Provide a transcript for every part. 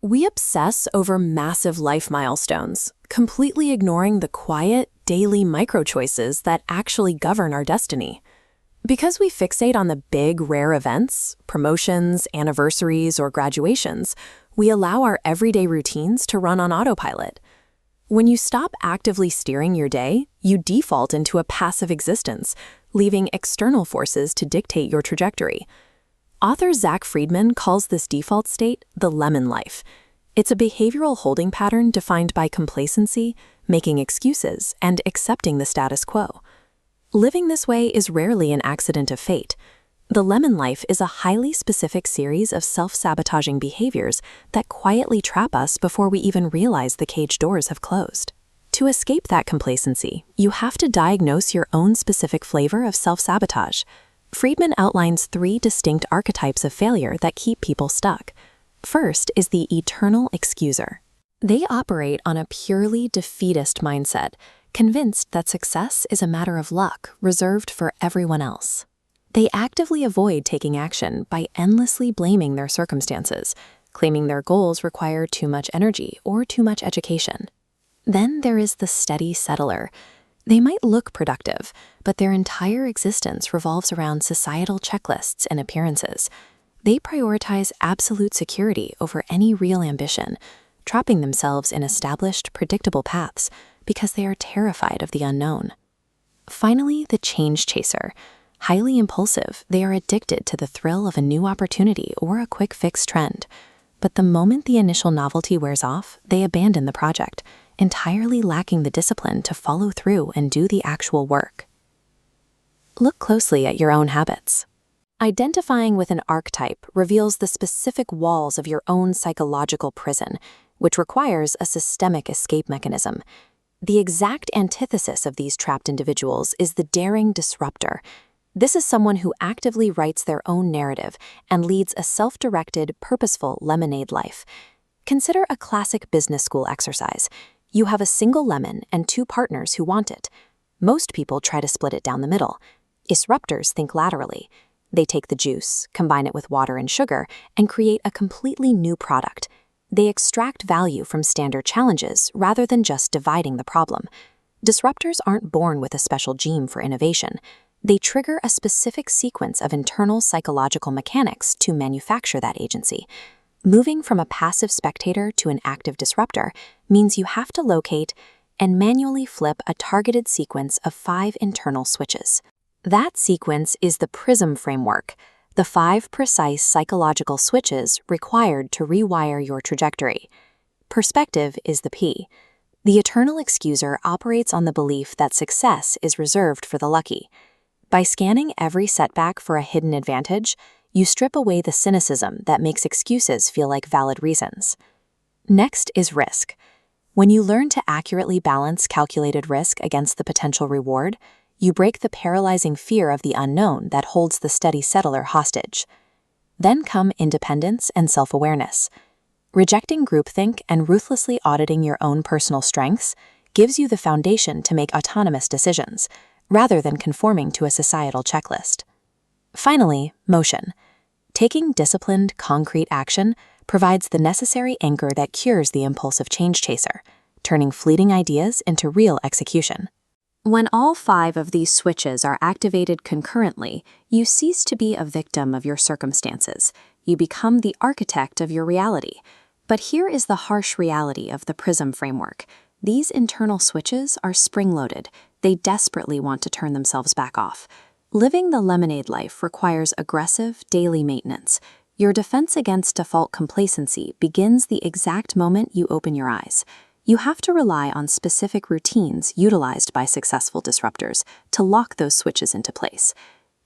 We obsess over massive life milestones, completely ignoring the quiet, daily micro-choices that actually govern our destiny. Because we fixate on the big, rare events, promotions, anniversaries, or graduations, we allow our everyday routines to run on autopilot. When you stop actively steering your day, you default into a passive existence, leaving external forces to dictate your trajectory. Author Zack Friedman calls this default state the lemon life. It's a behavioral holding pattern defined by complacency, making excuses, and accepting the status quo. Living this way is rarely an accident of fate. The lemon life is a highly specific series of self-sabotaging behaviors that quietly trap us before we even realize the cage doors have closed. To escape that complacency, you have to diagnose your own specific flavor of self-sabotage. Friedman outlines 3 distinct archetypes of failure that keep people stuck. First is the eternal excuser. They operate on a purely defeatist mindset, convinced that success is a matter of luck reserved for everyone else. They actively avoid taking action by endlessly blaming their circumstances, claiming their goals require too much energy or too much education. Then there is the steady settler. They might look productive, but their entire existence revolves around societal checklists and appearances. They prioritize absolute security over any real ambition, trapping themselves in established, predictable paths because they are terrified of the unknown. Finally, the change chaser. Highly impulsive, they are addicted to the thrill of a new opportunity or a quick fix trend. But the moment the initial novelty wears off, they abandon the project, entirely lacking the discipline to follow through and do the actual work. Look closely at your own habits. Identifying with an archetype reveals the specific walls of your own psychological prison, which requires a systemic escape mechanism. The exact antithesis of these trapped individuals is the daring disruptor. This is someone who actively writes their own narrative and leads a self-directed, purposeful lemonade life. Consider a classic business school exercise. You have a single lemon and 2 partners who want it. Most people try to split it down the middle. Disruptors think laterally. They take the juice, combine it with water and sugar, and create a completely new product. They extract value from standard challenges rather than just dividing the problem. Disruptors aren't born with a special gene for innovation. They trigger a specific sequence of internal psychological mechanics to manufacture that agency. Moving from a passive spectator to an active disruptor means you have to locate and manually flip a targeted sequence of 5 internal switches. That sequence is the PRISM framework, the 5 precise psychological switches required to rewire your trajectory. Perspective is the P. The eternal excuser operates on the belief that success is reserved for the lucky. By scanning every setback for a hidden advantage, you strip away the cynicism that makes excuses feel like valid reasons. Next is risk. When you learn to accurately balance calculated risk against the potential reward, you break the paralyzing fear of the unknown that holds the steady settler hostage. Then come independence and self-awareness. Rejecting groupthink and ruthlessly auditing your own personal strengths gives you the foundation to make autonomous decisions, rather than conforming to a societal checklist. Finally, motion. Taking disciplined, concrete action provides the necessary anchor that cures the impulsive change chaser, turning fleeting ideas into real execution. When all 5 of these switches are activated concurrently, you cease to be a victim of your circumstances. You become the architect of your reality. But here is the harsh reality of the PRISM framework. These internal switches are spring-loaded. They desperately want to turn themselves back off. Living the lemonade life requires aggressive, daily maintenance. Your defense against default complacency begins the exact moment you open your eyes. You have to rely on specific routines utilized by successful disruptors to lock those switches into place.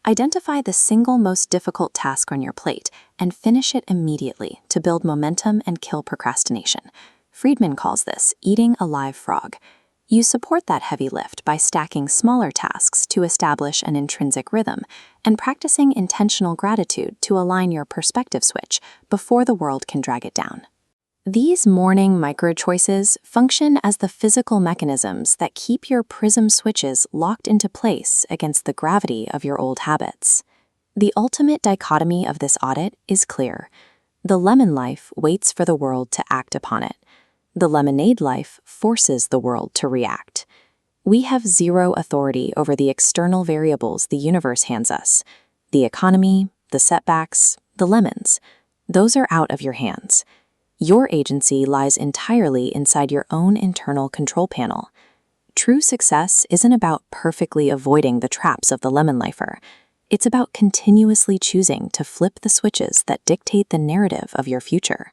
Identify the single most difficult task on your plate and finish it immediately to build momentum and kill procrastination. Friedman calls this eating a live frog. You support that heavy lift by stacking smaller tasks to establish an intrinsic rhythm and practicing intentional gratitude to align your perspective switch before the world can drag it down. These morning micro-choices function as the physical mechanisms that keep your PRISM switches locked into place against the gravity of your old habits. The ultimate dichotomy of this audit is clear. The lemon life waits for the world to act upon it. The lemonade life forces the world to react. We have zero authority over the external variables the universe hands us. The economy, the setbacks, the lemons. Those are out of your hands. Your agency lies entirely inside your own internal control panel. True success isn't about perfectly avoiding the traps of the lemon lifer. It's about continuously choosing to flip the switches that dictate the narrative of your future.